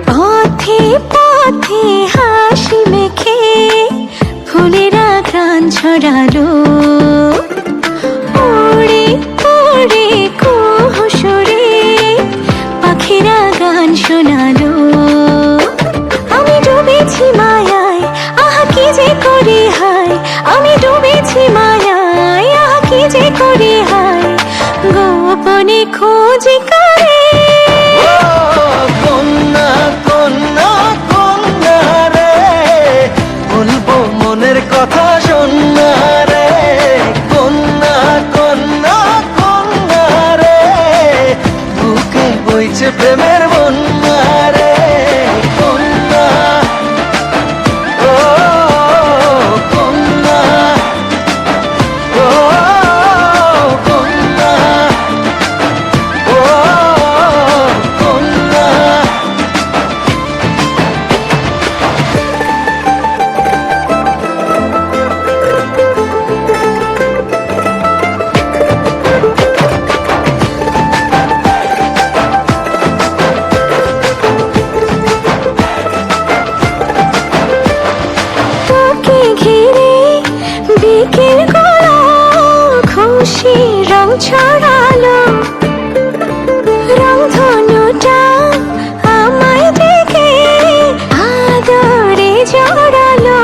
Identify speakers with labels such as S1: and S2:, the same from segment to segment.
S1: পথে পথে হাসি মেখে ফুলেরা গান ছড়ালো, উড়ে উড়ে কুহুসুরে পাখিরা গান শোনালো। আমি ডুবেছি মায়ায়, আহা কি যে করি হায়, আমি ডুবেছি মায়ায়, আহা কি যে করি হায়, গোপনে খোঁজ করে।
S2: কন্যা কন্যা কন্যা রে, বলবো মনের কথা শোনা রে। কন্যা কন্যা কন্যা রে, বুকে বইছে প্রেমের বন্যা রে। কন্যা ও কন্যা ও কন্যা ও কন্যা।
S1: তোকে ঘিরে বিকেল গুলো খুশি রং ছড়ালো, রংধনুটা আমায় দেখে আদরে জড়ালো।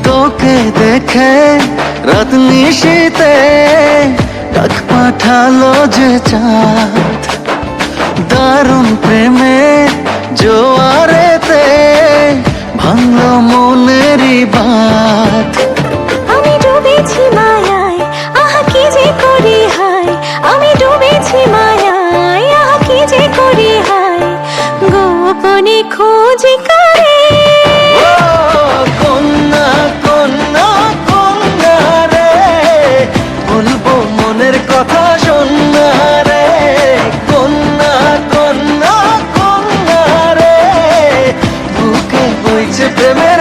S2: তোকে দেখে রাত নিশীতে ডাক পাঠালো যে চাঁদ, দারুণ প্রেমে জোয়ারেতে ভাঙলো মনেরই বাঁধ।
S1: আমি ডুবেছি মায়ায়, আহা কি যে করি হায়, আমি ডুবেছি মায়ায়, আহা কি যে করি হায়, গোপনে খোঁজ করে।
S2: ও কন্যা কন্যা কন্যা রে, বলবো মনের কথা শোনা রে। কন্যা কন্যা কন্যা রে, বুকে বইছে প্রেমের